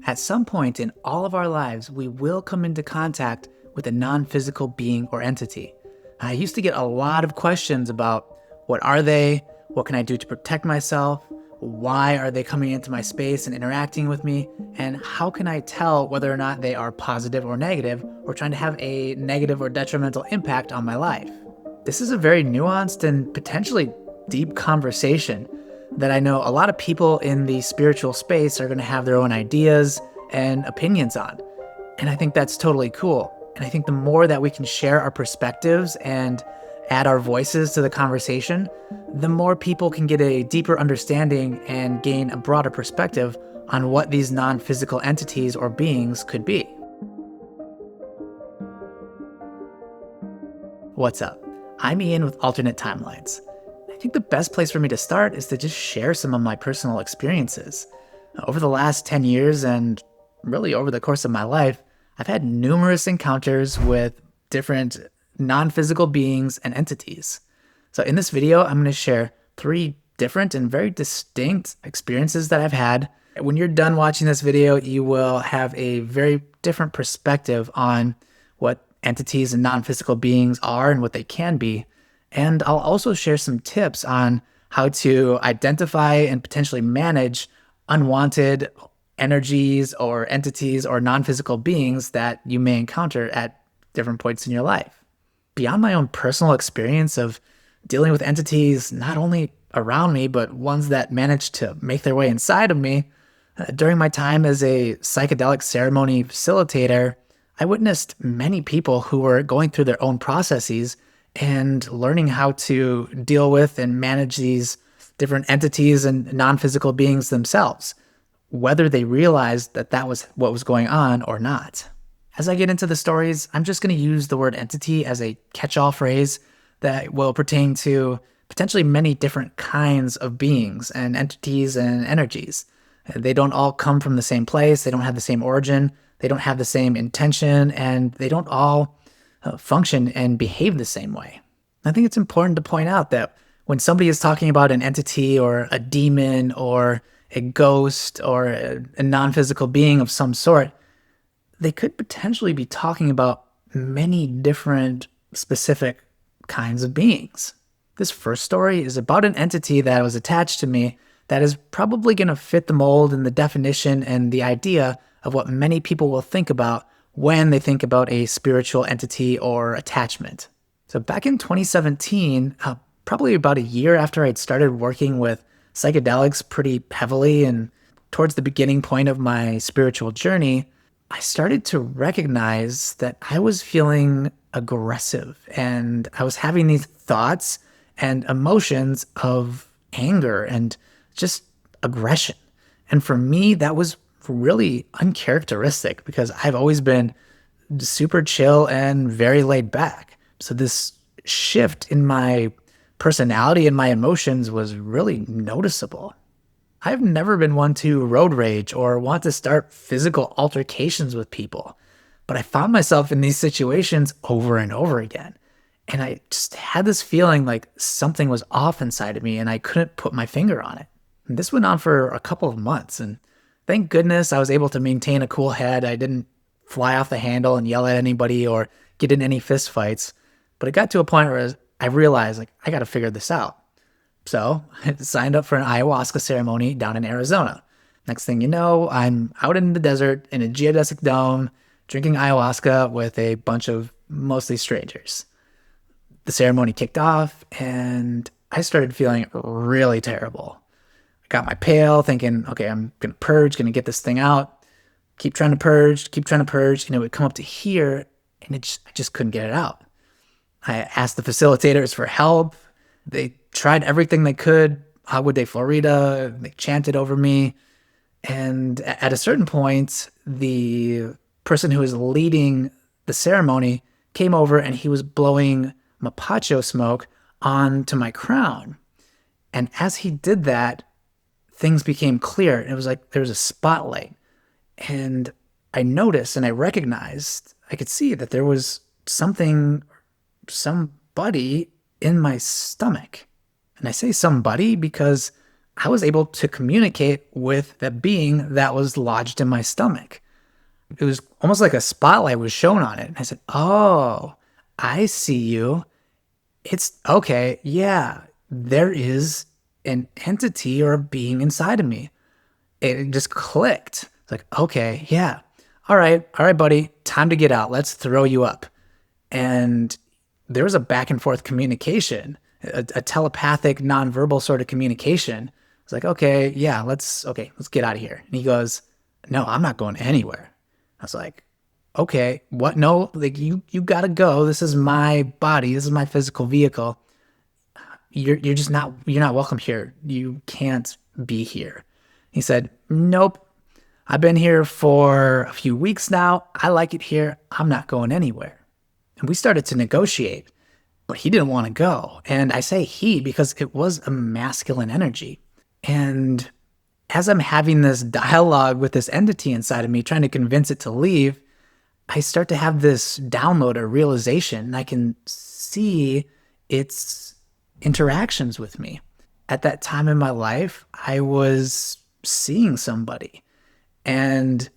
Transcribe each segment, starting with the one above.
At some point in all of our lives, we will come into contact with a non-physical being or entity. I used to get a lot of questions about what are they, what can I do to protect myself, why are they coming into my space and interacting with me, and how can I tell whether or not they are positive or negative, or trying to have a negative or detrimental impact on my life. This is a very nuanced and potentially deep conversation that I know a lot of people in the spiritual space are going to have their own ideas and opinions on. And I think that's totally cool. And I think the more that we can share our perspectives and add our voices to the conversation, the more people can get a deeper understanding and gain a broader perspective on what these non-physical entities or beings could be. What's up? I'm Ian with Alternate Timelines. I think the best place for me to start is to just share some of my personal experiences. Over the last 10 years and really over the course of my life, I've had numerous encounters with different non-physical beings and entities. So in this video, I'm going to share 3 different and very distinct experiences that I've had. When you're done watching this video, you will have a very different perspective on what entities and non-physical beings are and what they can be. And I'll also share some tips on how to identify and potentially manage unwanted energies or entities or non-physical beings that you may encounter at different points in your life. Beyond my own personal experience of dealing with entities not only around me, but ones that managed to make their way inside of me, during my time as a psychedelic ceremony facilitator, I witnessed many people who were going through their own processes and learning how to deal with and manage these different entities and non-physical beings themselves, whether they realized that that was what was going on or not. As I get into the stories, I'm just going to use the word entity as a catch-all phrase that will pertain to potentially many different kinds of beings and entities and energies. They don't all come from the same place, they don't have the same origin, they don't have the same intention, and they don't all function and behave the same way. I think it's important to point out that when somebody is talking about an entity or a demon or a ghost or a non-physical being of some sort, they could potentially be talking about many different specific kinds of beings. This first story is about an entity that was attached to me that is probably going to fit the mold and the definition and the idea of what many people will think about when they think about a spiritual entity or attachment. So back in 2017, probably about a year after I'd started working with psychedelics pretty heavily and towards the beginning point of my spiritual journey, I started to recognize that I was feeling aggressive and I was having these thoughts and emotions of anger and just aggression. And for me, that was really uncharacteristic because I've always been super chill and very laid back. So this shift in my personality and my emotions was really noticeable. I've never been one to road rage or want to start physical altercations with people, but I found myself in these situations over and over again. And I just had this feeling like something was off inside of me and I couldn't put my finger on it. And this went on for a couple of months, and thank goodness I was able to maintain a cool head. I didn't fly off the handle and yell at anybody or get in any fist fights. But it got to a point where I realized, like, I got to figure this out. So I signed up for an ayahuasca ceremony down in Arizona. Next thing you know, I'm out in the desert in a geodesic dome, drinking ayahuasca with a bunch of mostly strangers. The ceremony kicked off, and I started feeling really terrible. I got my pail thinking, okay, I'm going to purge, going to get this thing out. Keep trying to purge. You know, it would come up to here, and I just couldn't get it out. I asked the facilitators for help. They tried everything they could. Agua de Florida. They chanted over me. And at a certain point, the person who was leading the ceremony came over and he was blowing mapacho smoke onto my crown. And as he did that, things became clear. It was like there was a spotlight. And I noticed and I recognized, I could see that there was somebody in my stomach. And I say somebody because I was able to communicate with the being that was lodged in my stomach. It was almost like a spotlight was shown on it. And I said, "Oh, I see you. It's okay. Yeah, there is an entity or a being inside of me." It just clicked. It's like, okay, yeah. All right, buddy. Time to get out. Let's throw you up. And there was a back and forth communication, a telepathic, nonverbal sort of communication. It's like, okay, yeah, let's get out of here. And he goes, "No, I'm not going anywhere." I was like, "Okay, what? No, like you gotta go. This is my body. This is my physical vehicle. You're not welcome here. You can't be here." He said, "Nope. I've been here for a few weeks now. I like it here. I'm not going anywhere." And we started to negotiate, but he didn't want to go. And I say he because it was a masculine energy. And as I'm having this dialogue with this entity inside of me, trying to convince it to leave, I start to have this download or realization, and I can see its interactions with me. At that time in my life, I was seeing somebody. And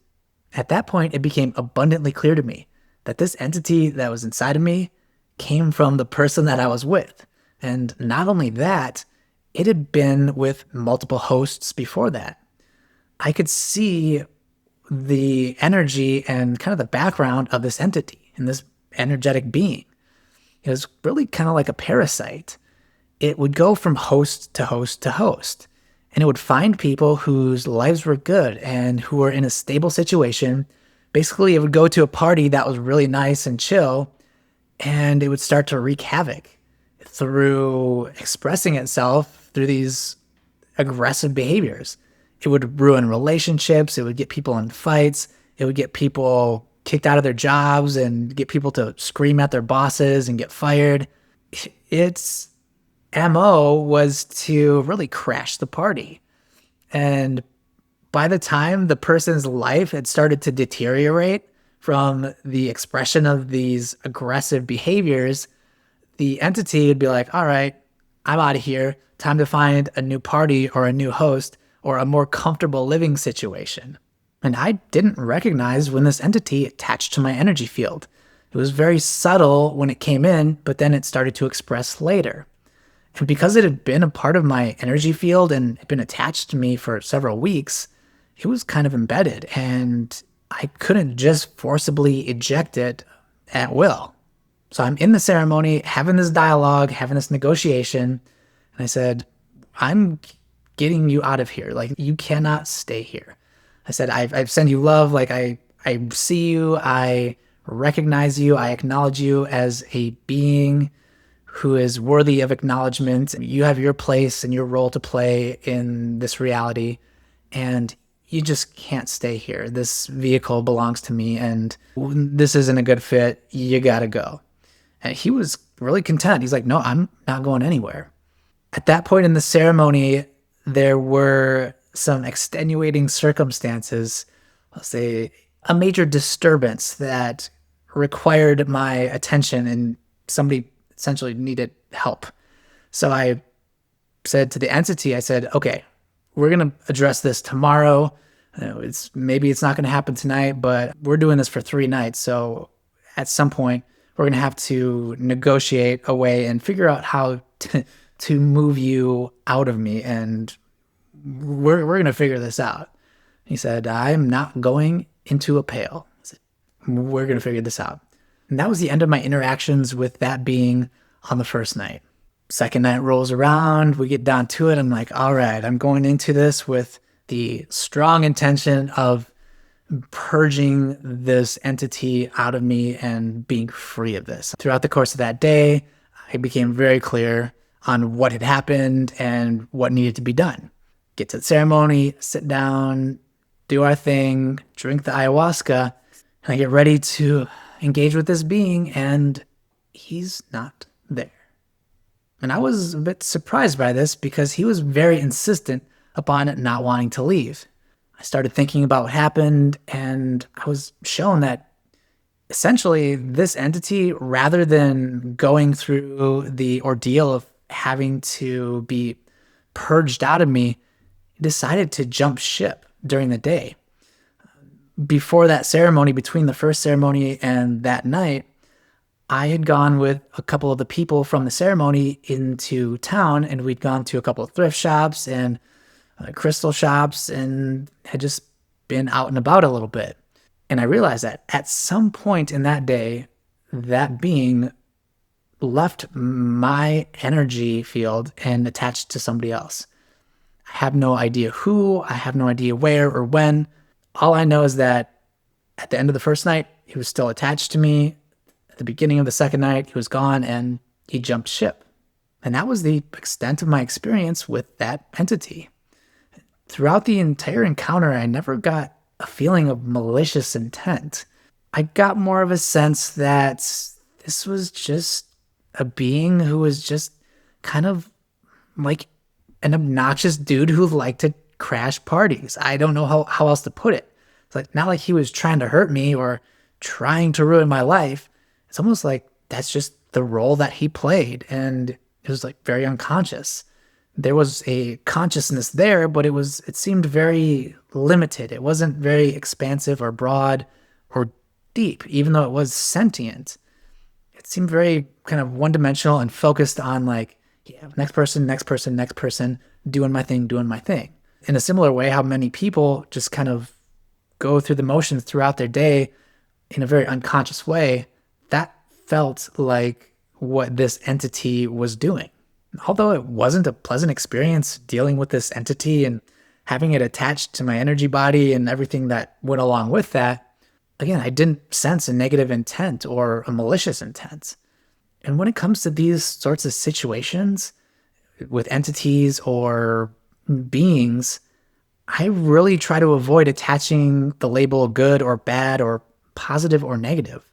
at that point, it became abundantly clear to me that this entity that was inside of me came from the person that I was with. And not only that, it had been with multiple hosts before that. I could see the energy and kind of the background of this entity and this energetic being. It was really kind of like a parasite. It would go from host to host to host, and it would find people whose lives were good and who were in a stable situation. Basically, it would go to a party that was really nice and chill, and it would start to wreak havoc through expressing itself through these aggressive behaviors. It would ruin relationships. It would get people in fights. It would get people kicked out of their jobs and get people to scream at their bosses and get fired. Its MO was to really crash the party. And by the time the person's life had started to deteriorate from the expression of these aggressive behaviors, the entity would be like, "All right, I'm out of here. Time to find a new party or a new host or a more comfortable living situation." And I didn't recognize when this entity attached to my energy field. It was very subtle when it came in, but then it started to express later. And because it had been a part of my energy field and had been attached to me for several weeks, it was kind of embedded, and I couldn't just forcibly eject it at will. So I'm in the ceremony, having this dialogue, having this negotiation, and I said, "I'm getting you out of here. Like, you cannot stay here." I said, I've sent you love. Like, I see you, I recognize you, I acknowledge you as a being who is worthy of acknowledgement. You have your place and your role to play in this reality, and you just can't stay here. This vehicle belongs to me, and this isn't a good fit. You gotta go. And he was really content. He's like, "No, I'm not going anywhere." At that point in the ceremony, there were some extenuating circumstances, let's say a major disturbance that required my attention, and somebody essentially needed help. So I said to the entity, I said, "Okay, we're going to address this tomorrow. Maybe it's not going to happen tonight, but we're doing this for 3 nights. So at some point, we're going to have to negotiate a way and figure out how to move you out of me. And we're going to figure this out." He said, "I'm not going into a pail." I said, "We're going to figure this out." And that was the end of my interactions with that being on the first night. Second night rolls around, we get down to it. I'm like, all right, I'm going into this with the strong intention of purging this entity out of me and being free of this. Throughout the course of that day, I became very clear on what had happened and what needed to be done. Get to the ceremony, sit down, do our thing, drink the ayahuasca, and I get ready to engage with this being, and he's not there. And I was a bit surprised by this because he was very insistent upon not wanting to leave. I started thinking about what happened, and I was shown that essentially this entity, rather than going through the ordeal of having to be purged out of me, decided to jump ship during the day. Before that ceremony, between the first ceremony and that night, I had gone with a couple of the people from the ceremony into town, and we'd gone to a couple of thrift shops and crystal shops and had just been out and about a little bit. And I realized that at some point in that day, that being left my energy field and attached to somebody else. I have no idea who, I have no idea where or when. All I know is that at the end of the first night, he was still attached to me. At the beginning of the second night, he was gone and he jumped ship. And that was the extent of my experience with that entity. Throughout the entire encounter, I never got a feeling of malicious intent. I got more of a sense that this was just a being who was just kind of like an obnoxious dude who liked to crash parties. I don't know how else to put it. It's like not like he was trying to hurt me or trying to ruin my life. It's almost like that's just the role that he played, and it was like very unconscious. There was a consciousness there, but it seemed very limited. It wasn't very expansive or broad or deep, even though it was sentient. It seemed very kind of one-dimensional and focused on like, yeah, next person, doing my thing. In a similar way, how many people just kind of go through the motions throughout their day in a very unconscious way, that felt like what this entity was doing. Although it wasn't a pleasant experience dealing with this entity and having it attached to my energy body and everything that went along with that, again, I didn't sense a negative intent or a malicious intent. And when it comes to these sorts of situations with entities or beings, I really try to avoid attaching the label good or bad or positive or negative.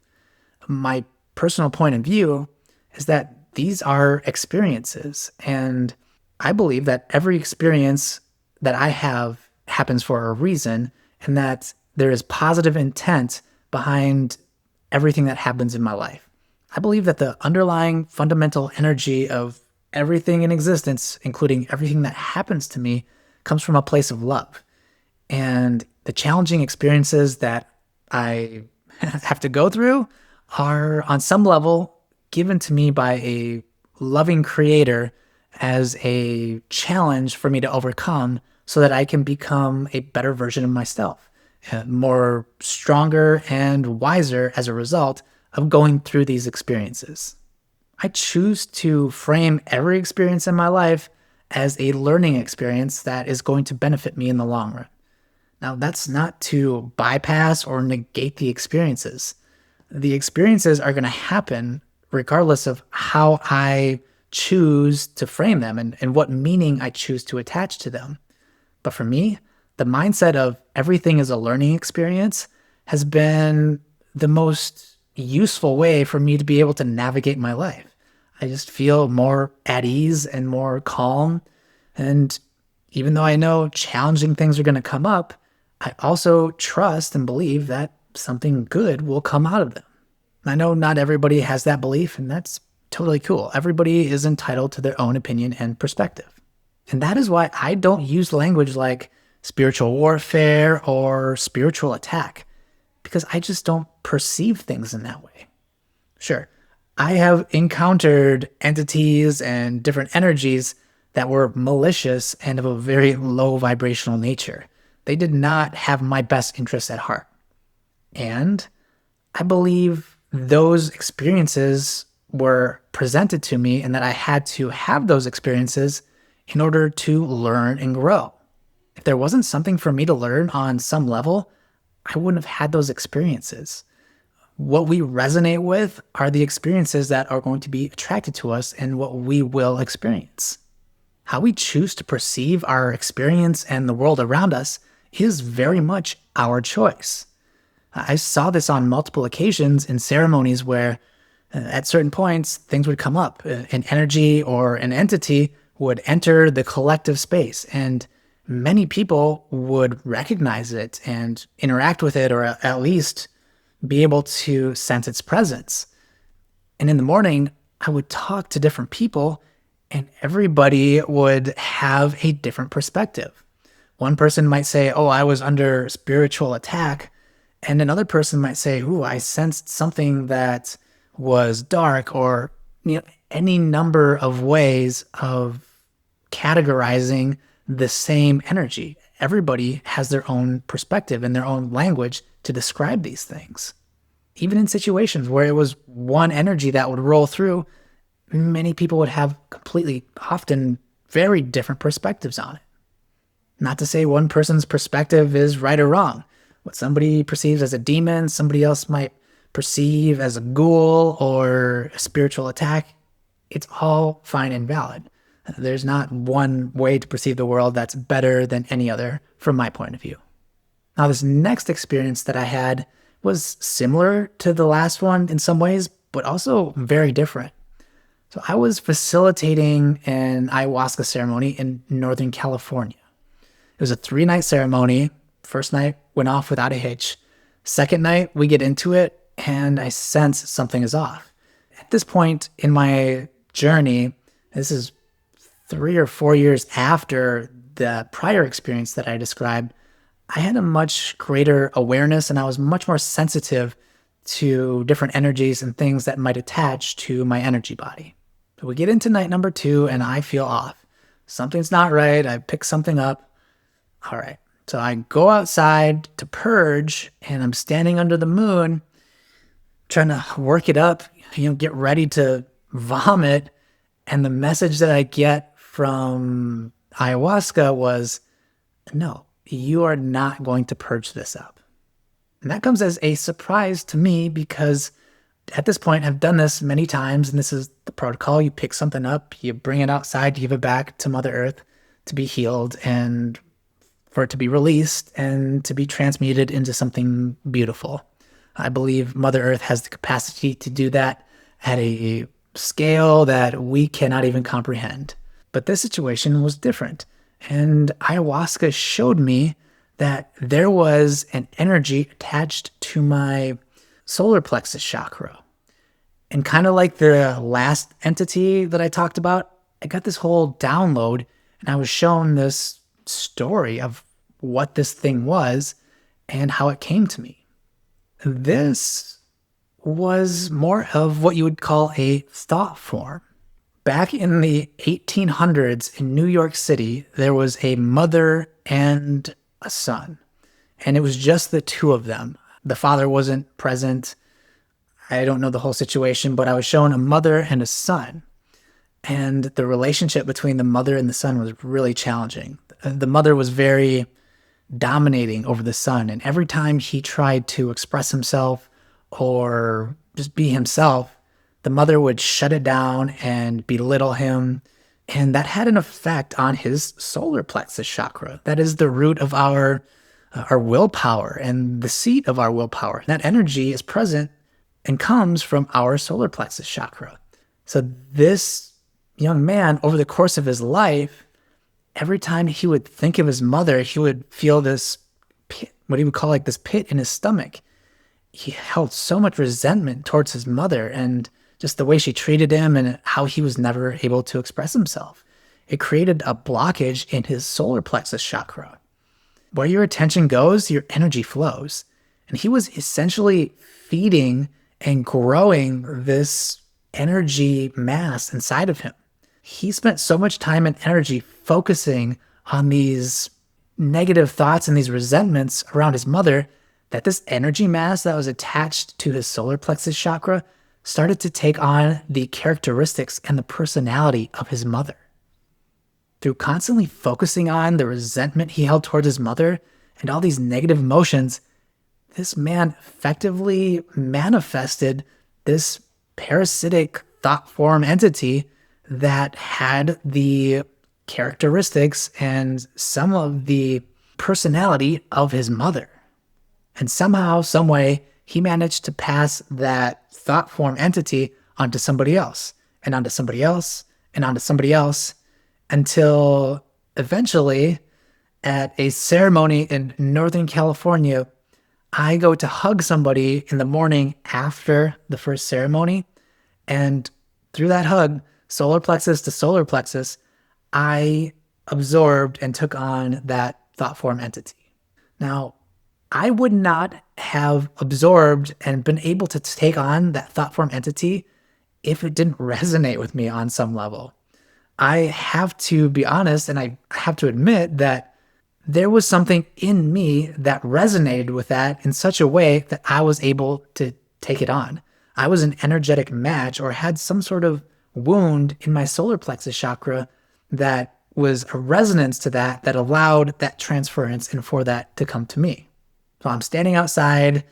My personal point of view is that these are experiences, and I believe that every experience that I have happens for a reason, and that there is positive intent behind everything that happens in my life. I believe that the underlying fundamental energy of everything in existence, including everything that happens to me, comes from a place of love. And the challenging experiences that I have to go through are on some level given to me by a loving creator as a challenge for me to overcome so that I can become a better version of myself, more stronger and wiser as a result of going through these experiences. I choose to frame every experience in my life as a learning experience that is going to benefit me in the long run. Now, that's not to bypass or negate the experiences. The experiences are going to happen regardless of how I choose to frame them and what meaning I choose to attach to them. But for me, the mindset of everything is a learning experience has been the most useful way for me to be able to navigate my life. I just feel more at ease and more calm. And even though I know challenging things are going to come up, I also trust and believe that something good will come out of them. I know not everybody has that belief, and that's totally cool. Everybody is entitled to their own opinion and perspective. And that is why I don't use language like spiritual warfare or spiritual attack, because I just don't perceive things in that way. Sure, I have encountered entities and different energies that were malicious and of a very low vibrational nature. They did not have my best interests at heart. And I believe those experiences were presented to me and that I had to have those experiences in order to learn and grow. If there wasn't something for me to learn on some level, I wouldn't have had those experiences. What we resonate with are the experiences that are going to be attracted to us and what we will experience. How we choose to perceive our experience and the world around us is very much our choice. I saw this on multiple occasions in ceremonies where at certain points things would come up. An energy or an entity would enter the collective space, and many people would recognize it and interact with it, or at least be able to sense its presence. And in the morning, I would talk to different people, and everybody would have a different perspective. One person might say, oh, I was under spiritual attack. And another person might say, ooh, I sensed something that was dark, or any number of ways of categorizing the same energy. Everybody has their own perspective and their own language to describe these things. Even in situations where it was one energy that would roll through, many people would have completely, often very different perspectives on it. Not to say one person's perspective is right or wrong. What somebody perceives as a demon, somebody else might perceive as a ghoul or a spiritual attack. It's all fine and valid. There's not one way to perceive the world that's better than any other from my point of view. Now, this next experience that I had was similar to the last one in some ways, but also very different. So I was facilitating an ayahuasca ceremony in Northern California. It was a 3-night ceremony. First night went off without a hitch. Second night, we get into it, and I sense something is off. At this point in my journey, this is 3 or 4 years after the prior experience that I described, I had a much greater awareness, and I was much more sensitive to different energies and things that might attach to my energy body. So we get into night number 2, and I feel off. Something's not right. I pick something up. All right. So I go outside to purge, and I'm standing under the moon, trying to work it up, get ready to vomit. And the message that I get from ayahuasca was, no, you are not going to purge this up. And that comes as a surprise to me, because at this point I've done this many times, and this is the protocol. You pick something up, you bring it outside, you give it back to Mother Earth to be healed and for it to be released and to be transmuted into something beautiful. I believe Mother Earth has the capacity to do that at a scale that we cannot even comprehend. But this situation was different. And ayahuasca showed me that there was an energy attached to my solar plexus chakra. And kind of like the last entity that I talked about, I got this whole download, and I was shown this story of what this thing was and how it came to me. This was more of what you would call a thought form. Back in the 1800s in New York City, there was a mother and a son, and it was just the two of them. The father wasn't present. I don't know the whole situation, but I was shown a mother and a son. And the relationship between the mother and the son was really challenging. The mother was very dominating over the son, and every time he tried to express himself or just be himself, the mother would shut it down and belittle him. And that had an effect on his solar plexus chakra. That is the root of our willpower and the seat of our willpower. And that energy is present and comes from our solar plexus chakra. So this young man, over the course of his life, every time he would think of his mother, he would feel this pit, what he would call like this pit in his stomach. He held so much resentment towards his mother and just the way she treated him and how he was never able to express himself. It created a blockage in his solar plexus chakra. Where your attention goes, your energy flows. And he was essentially feeding and growing this energy mass inside of him. He spent so much time and energy focusing on these negative thoughts and these resentments around his mother that this energy mass that was attached to his solar plexus chakra started to take on the characteristics and the personality of his mother. Through constantly focusing on the resentment he held towards his mother and all these negative emotions, this man effectively manifested this parasitic thought form entity that had the characteristics and some of the personality of his mother. And somehow, some way, he managed to pass that thought form entity onto somebody else, and onto somebody else, and onto somebody else, until eventually, at a ceremony in Northern California, I go to hug somebody in the morning after the first ceremony, and through that hug, solar plexus to solar plexus, I absorbed and took on that thought form entity. Now, I would not have absorbed and been able to take on that thought form entity if it didn't resonate with me on some level. I have to be honest and I have to admit that there was something in me that resonated with that in such a way that I was able to take it on. I was an energetic match or had some sort of wound in my solar plexus chakra that was a resonance to that allowed that transference and for that to come to me. So I'm standing outside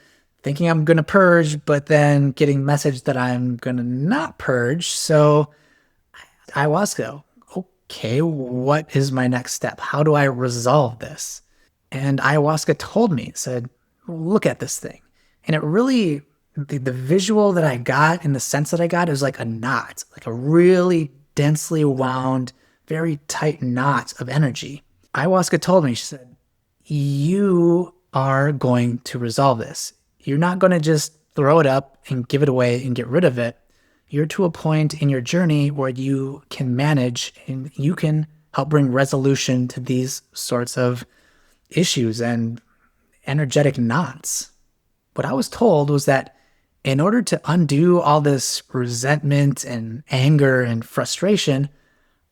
thinking I'm going to purge, but then getting message that I'm going to not purge. So ayahuasca, okay, what is my next step? How do I resolve this? And ayahuasca told me, said, look at this thing. And it really, the visual that I got and the sense that I got, it was like a knot, like a really densely wound, very tight knot of energy. Ayahuasca told me, she said, you are going to resolve this. You're not going to just throw it up and give it away and get rid of it. You're to a point in your journey where you can manage and you can help bring resolution to these sorts of issues and energetic knots. What I was told was that in order to undo all this resentment and anger and frustration,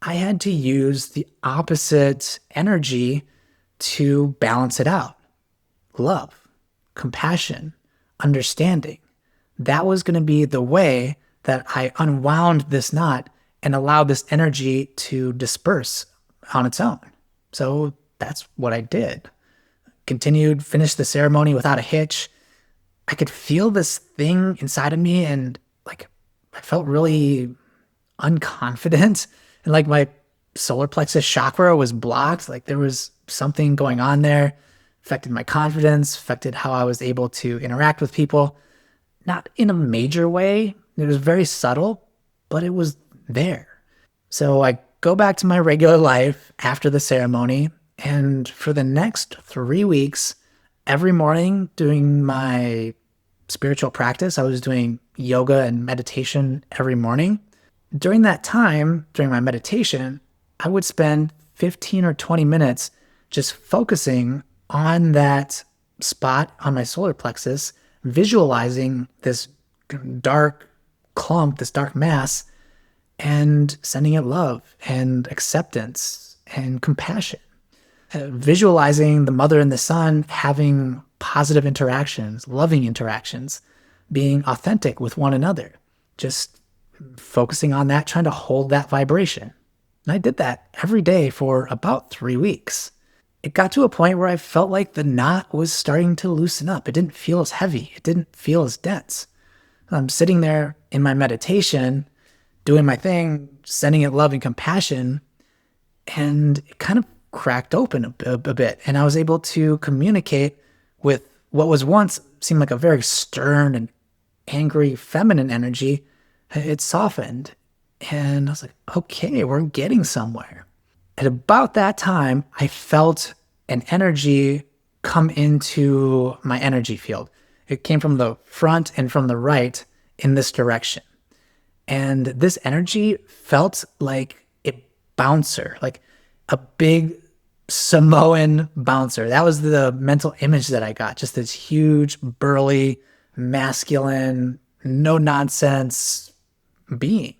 I had to use the opposite energy to balance it out. Love, compassion, understanding. That was going to be the way that I unwound this knot and allowed this energy to disperse on its own. So that's what I did. Continued, finished the ceremony without a hitch. I could feel this thing inside of me and like I felt really unconfident and like my solar plexus chakra was blocked. Like there was something going on there, affected my confidence, affected how I was able to interact with people. Not in a major way. It was very subtle, but it was there. So I go back to my regular life after the ceremony, and for the next 3 weeks, every morning doing my spiritual practice, I was doing yoga and meditation every morning. During that time, during my meditation, I would spend 15 or 20 minutes just focusing on that spot on my solar plexus, visualizing this dark clump, this dark mass, and sending it love and acceptance and compassion. Visualizing the mother and the son having positive interactions, loving interactions, being authentic with one another, just focusing on that, trying to hold that vibration. And I did that every day for about 3 weeks. It got to a point where I felt like the knot was starting to loosen up. It didn't feel as heavy. It didn't feel as dense. I'm sitting there in my meditation, doing my thing, sending it love and compassion, and it kind of cracked open a bit. And I was able to communicate with what was once seemed like a very stern and angry feminine energy. It softened. And I was like, okay, we're getting somewhere. At about that time, I felt an energy come into my energy field. It came from the front and from the right in this direction. And this energy felt like a bouncer, like a big Samoan bouncer. That was the mental image that I got. Just this huge, burly, masculine, no nonsense being.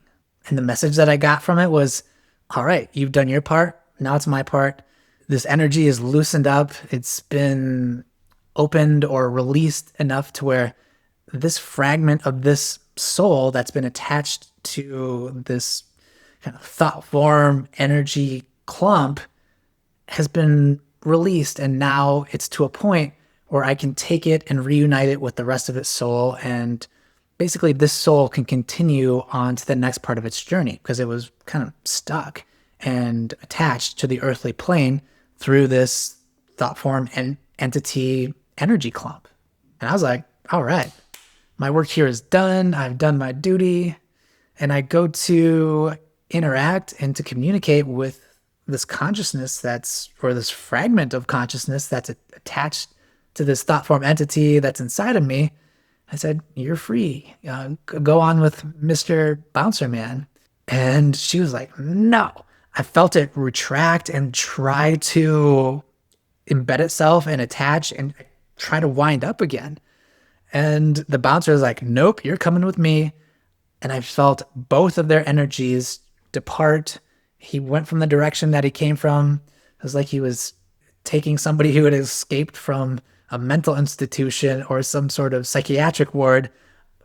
And the message that I got from it was, all right, you've done your part. Now it's my part. This energy is loosened up. It's been opened or released enough to where this fragment of this soul that's been attached to this kind of thought form energy clump has been released. And now it's to a point where I can take it and reunite it with the rest of its soul. And basically this soul can continue on to the next part of its journey because it was kind of stuck and attached to the earthly plane through this thought form and entity energy clump. And I was like, all right, my work here is done. I've done my duty. And I go to interact and to communicate with this consciousness or this fragment of consciousness that's attached to this thought form entity that's inside of me. I said, you're free. Go on with Mr. Bouncer Man. And she was like, no. I felt it retract and try to embed itself and attach and try to wind up again. And the bouncer was like, nope, you're coming with me. And I felt both of their energies depart. He went from the direction that he came from. It was like he was taking somebody who had escaped from a mental institution or some sort of psychiatric ward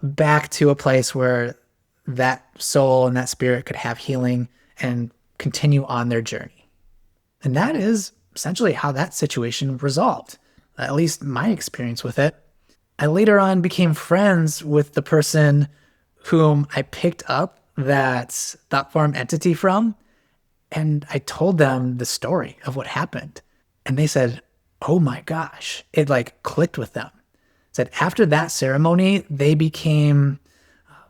back to a place where that soul and that spirit could have healing and continue on their journey. And that is essentially how that situation resolved, at least my experience with it. I later on became friends with the person whom I picked up that thought form entity from, and I told them the story of what happened. And they said, oh my gosh, it like clicked with them. Said after that ceremony, they became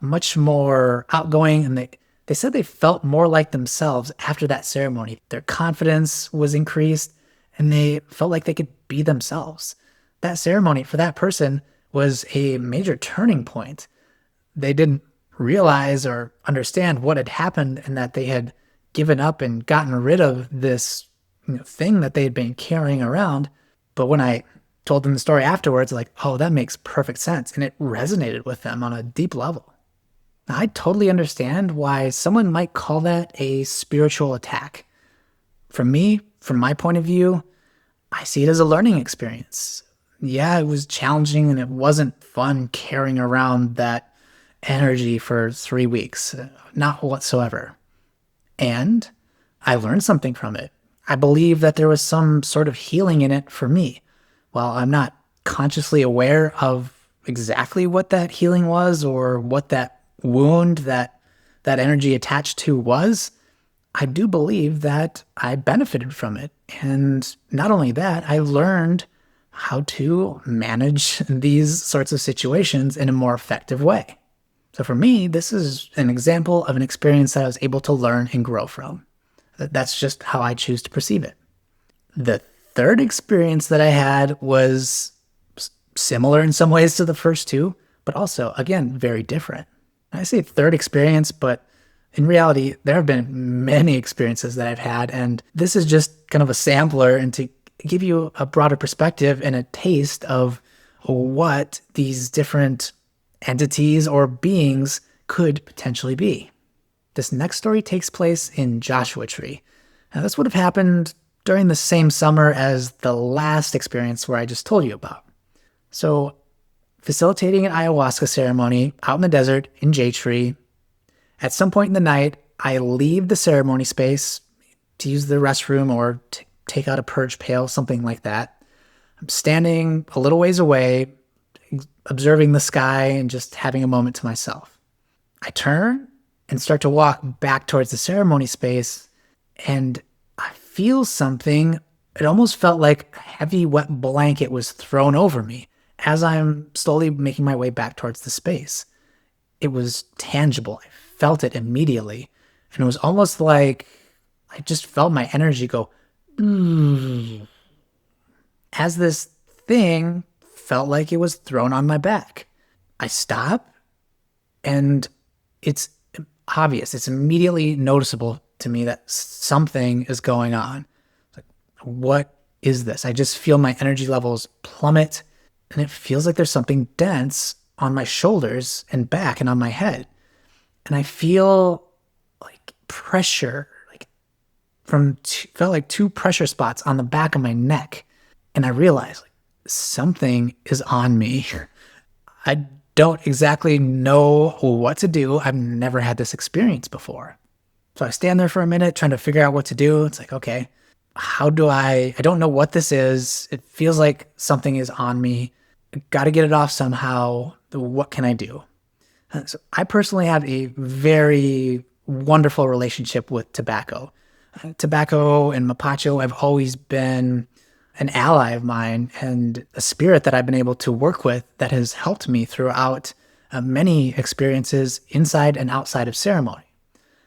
much more outgoing, and they said they felt more like themselves after that ceremony. Their confidence was increased and they felt like they could be themselves. That ceremony for that person was a major turning point. They didn't realize or understand what had happened and that they had given up and gotten rid of this thing that they had been carrying around. But when I told them the story afterwards, like, oh, that makes perfect sense. And it resonated with them on a deep level. Now, I totally understand why someone might call that a spiritual attack. For me, from my point of view, I see it as a learning experience. Yeah, it was challenging and it wasn't fun carrying around that energy for 3 weeks. Not whatsoever. And I learned something from it. I believe that there was some sort of healing in it for me. While I'm not consciously aware of exactly what that healing was or what that wound that energy attached to was, I do believe that I benefited from it. And not only that, I learned how to manage these sorts of situations in a more effective way. So for me, this is an example of an experience that I was able to learn and grow from. That's just how I choose to perceive it. The third experience that I had was similar in some ways to the first two, but also, again, very different. I say third experience, but in reality, there have been many experiences that I've had, and this is just kind of a sampler and to give you a broader perspective and a taste of what these different entities or beings could potentially be. This next story takes place in Joshua Tree. Now, this would have happened during the same summer as the last experience where I just told you about. So, facilitating an ayahuasca ceremony out in the desert in J Tree. At some point in the night, I leave the ceremony space to use the restroom or to take out a purge pail, something like that. I'm standing a little ways away, observing the sky and just having a moment to myself. I turn and start to walk back towards the ceremony space, and I feel something. It almost felt like a heavy, wet blanket was thrown over me as I'm slowly making my way back towards the space. It was tangible. I felt it immediately, and it was almost like I just felt my energy go, as this thing felt like it was thrown on my back. I stop, and it's obvious. It's immediately noticeable to me that something is going on. It's like, what is this? I just feel my energy levels plummet, and it feels like there's something dense on my shoulders and back and on my head. And I feel like pressure, felt like two pressure spots on the back of my neck. And I realized something is on me. I don't exactly know what to do. I've never had this experience before. So I stand there for a minute trying to figure out what to do. It's like, okay, how do I don't know what this is. It feels like something is on me. I got to get it off somehow. What can I do? So I personally have a very wonderful relationship with tobacco. Tobacco and mapacho have always been an ally of mine and a spirit that I've been able to work with that has helped me throughout many experiences inside and outside of ceremony.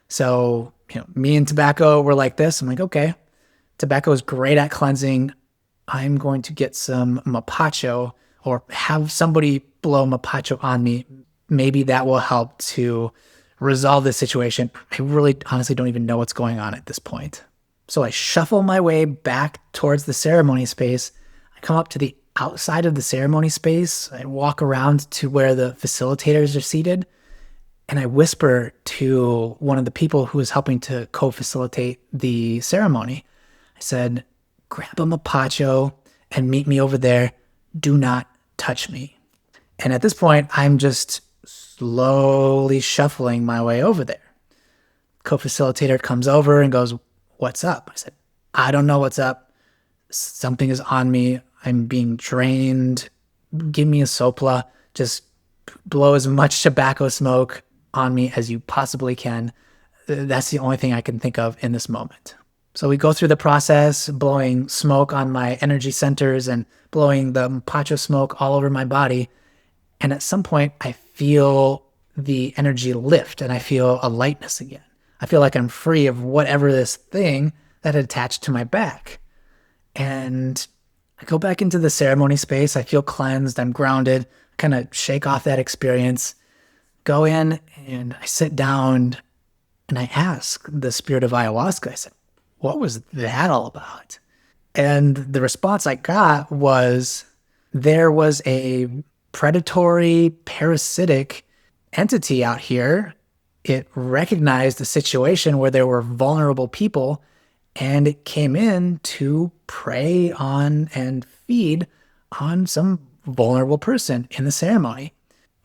So, me and tobacco were like this. I'm like, okay, tobacco is great at cleansing. I'm going to get some mapacho or have somebody blow mapacho on me. Maybe that will help to resolve this situation. I really honestly don't even know what's going on at this point. So I shuffle my way back towards the ceremony space. I come up to the outside of the ceremony space. I walk around to where the facilitators are seated, and I whisper to one of the people who was helping to co-facilitate the ceremony. I said, grab a mapacho and meet me over there. Do not touch me. And at this point, I'm just slowly shuffling my way over there. Co-facilitator comes over and goes, what's up? I said, I don't know what's up. Something is on me. I'm being drained. Give me a sopla. Just blow as much tobacco smoke on me as you possibly can. That's the only thing I can think of in this moment. So we go through the process, blowing smoke on my energy centers and blowing the mapacho smoke all over my body. And at some point, I feel the energy lift and I feel a lightness again. I feel like I'm free of whatever this thing that had attached to my back. And I go back into the ceremony space. I feel cleansed. I'm grounded. Kind of shake off that experience. Go in and I sit down and I ask the spirit of ayahuasca, I said, what was that all about? And the response I got was there was a predatory, parasitic entity out here. It recognized a situation where there were vulnerable people, and it came in to prey on and feed on some vulnerable person in the ceremony.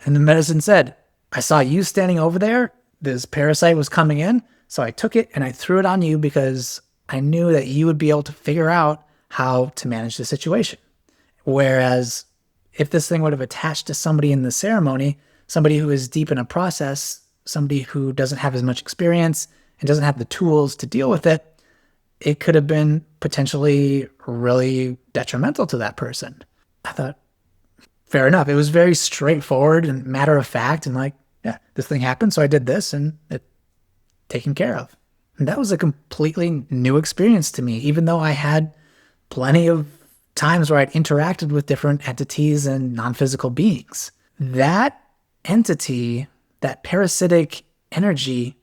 And the medicine said, I saw you standing over there. This parasite was coming in. So I took it and I threw it on you because I knew that you would be able to figure out how to manage the situation. Whereas if this thing would have attached to somebody in the ceremony, somebody who is deep in a process, somebody who doesn't have as much experience and doesn't have the tools to deal with it, it could have been potentially really detrimental to that person. I thought, fair enough. It was very straightforward and matter of fact, and like, yeah, this thing happened, so I did this, and it's taken care of. And that was a completely new experience to me, even though I had plenty of times where I'd interacted with different entities and non-physical beings. That entity, that parasitic energy,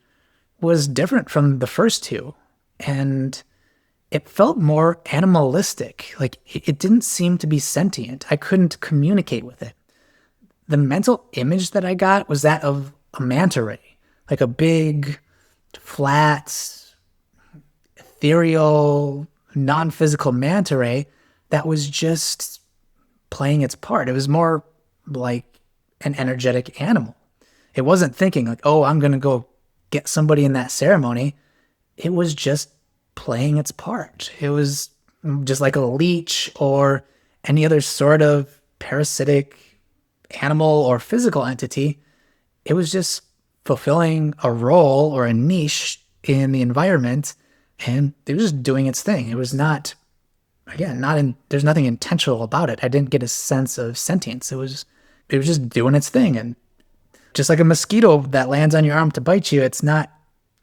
was different from the first two. And it felt more animalistic. Like it didn't seem to be sentient. I couldn't communicate with it. The mental image that I got was that of a manta ray, like a big, flat, ethereal, non-physical manta ray that was just playing its part. It was more like an energetic animal. It wasn't thinking like, oh, I'm going to go get somebody in that ceremony. It was just playing its part. It was just like a leech or any other sort of parasitic animal or physical entity. It was just fulfilling a role or a niche in the environment, and it was just doing its thing. It was not, again, there's nothing intentional about it. I didn't get a sense of sentience. It was just doing its thing. And just like a mosquito that lands on your arm to bite you, it's not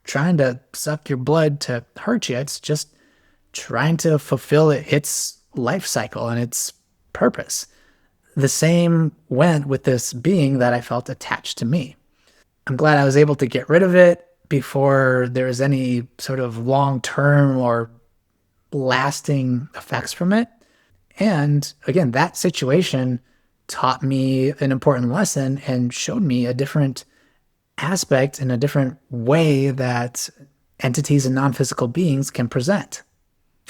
trying to suck your blood to hurt you. It's just trying to fulfill its life cycle and its purpose. The same went with this being that I felt attached to me. I'm glad I was able to get rid of it before there was any sort of long-term or lasting effects from it. And again, that situation taught me an important lesson and showed me a different aspect and a different way that entities and non-physical beings can present.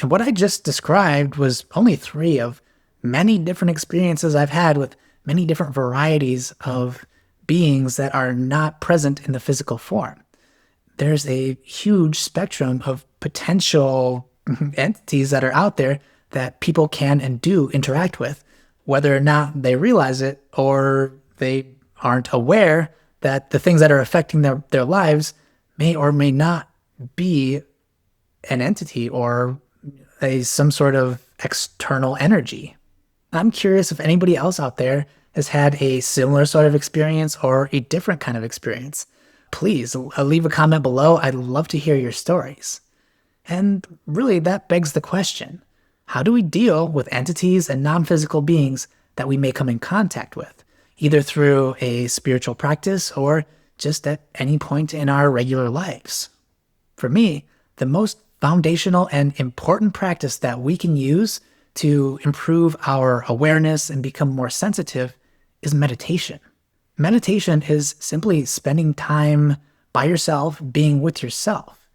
And what I just described was only 3 of many different experiences I've had with many different varieties of beings that are not present in the physical form. There's a huge spectrum of potential entities that are out there that people can and do interact with, whether or not they realize it or they aren't aware that the things that are affecting their lives may or may not be an entity or some sort of external energy. I'm curious if anybody else out there has had a similar sort of experience or a different kind of experience. Please leave a comment below. I'd love to hear your stories. And really, that begs the question, how do we deal with entities and non-physical beings that we may come in contact with, either through a spiritual practice or just at any point in our regular lives? For me, the most foundational and important practice that we can use to improve our awareness and become more sensitive is meditation. Meditation is simply spending time by yourself, being with yourself.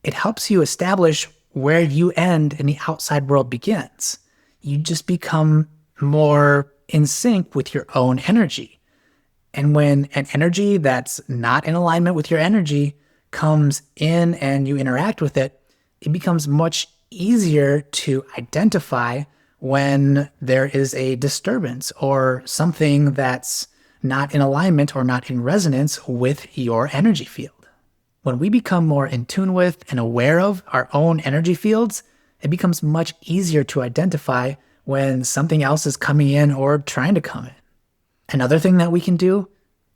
It helps you establish where you end and the outside world begins. You just become more in sync with your own energy. And when an energy that's not in alignment with your energy comes in and you interact with it, it becomes much easier to identify when there is a disturbance or something that's not in alignment or not in resonance with your energy field. When we become more in tune with and aware of our own energy fields, it becomes much easier to identify when something else is coming in or trying to come in. Another thing that we can do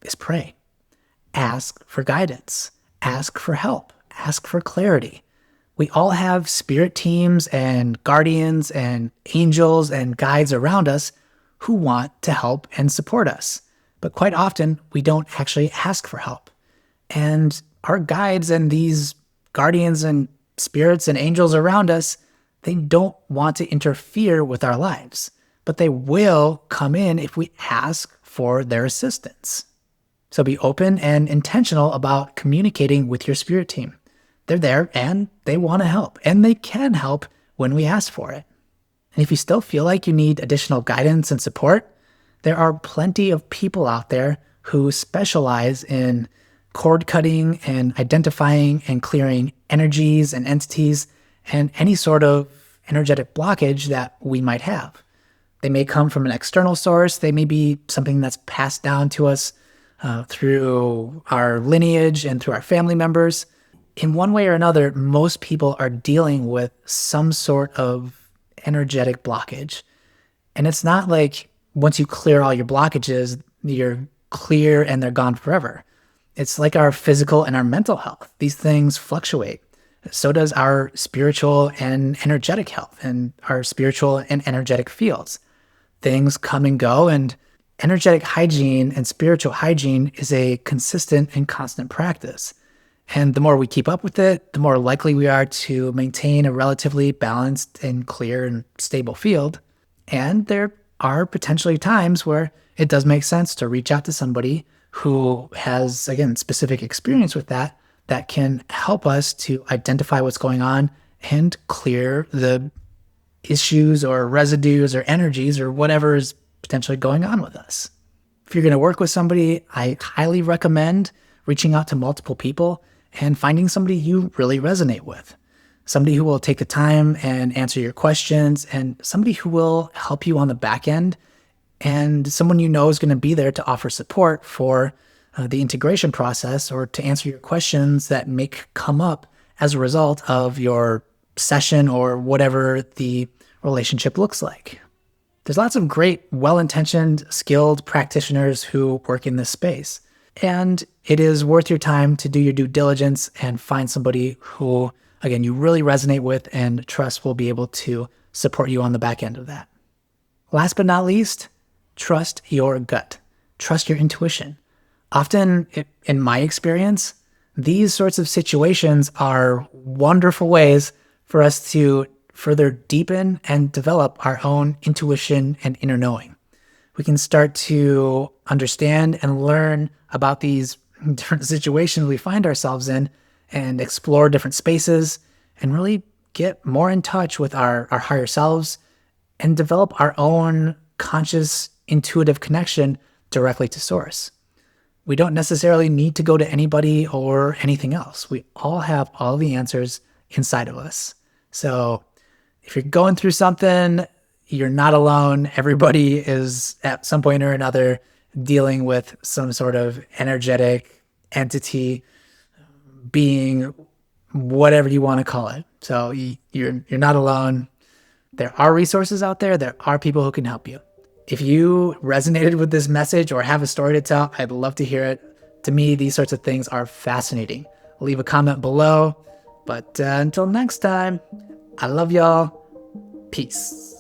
is pray. Ask for guidance. Ask for help. Ask for clarity. We all have spirit teams and guardians and angels and guides around us who want to help and support us. But quite often, we don't actually ask for help. And our guides and these guardians and spirits and angels around us, they don't want to interfere with our lives, but they will come in if we ask for their assistance. So be open and intentional about communicating with your spirit team. They're there and they want to help, and they can help when we ask for it. And if you still feel like you need additional guidance and support, there are plenty of people out there who specialize in cord cutting and identifying and clearing energies and entities and any sort of energetic blockage that we might have. They may come from an external source. They may be something that's passed down to us through our lineage and through our family members. In one way or another, most people are dealing with some sort of energetic blockage. And it's not like once you clear all your blockages, you're clear and they're gone forever. It's like our physical and our mental health. These things fluctuate. So does our spiritual and energetic health and our spiritual and energetic fields. Things come and go, and energetic hygiene and spiritual hygiene is a consistent and constant practice. And the more we keep up with it, the more likely we are to maintain a relatively balanced and clear and stable field. And there are potentially times where it does make sense to reach out to somebody who has, again, specific experience with that can help us to identify what's going on and clear the issues or residues or energies or whatever is potentially going on with us. If you're going to work with somebody, I highly recommend reaching out to multiple people and finding somebody you really resonate with. Somebody who will take the time and answer your questions, and somebody who will help you on the back end, and someone you know is going to be there to offer support for the integration process or to answer your questions that may come up as a result of your session or whatever the relationship looks like. There's lots of great, well-intentioned, skilled practitioners who work in this space. And it is worth your time to do your due diligence and find somebody who, again, you really resonate with and trust will be able to support you on the back end of that. Last but not least, trust your gut. Trust your intuition. Often, in my experience, these sorts of situations are wonderful ways for us to further deepen and develop our own intuition and inner knowing. We can start to understand and learn about these different situations we find ourselves in and explore different spaces and really get more in touch with our higher selves and develop our own conscious, intuitive connection directly to source. We don't necessarily need to go to anybody or anything else. We all have all the answers inside of us. So if you're going through something, you're not alone. Everybody is at some point or another dealing with some sort of energetic entity, being, whatever you want to call it. So you're not alone. There are resources out there. There are people who can help you. If you resonated with this message or have a story to tell, I'd love to hear it. To me, these sorts of things are fascinating. Leave a comment below. But until next time, I love y'all. Peace.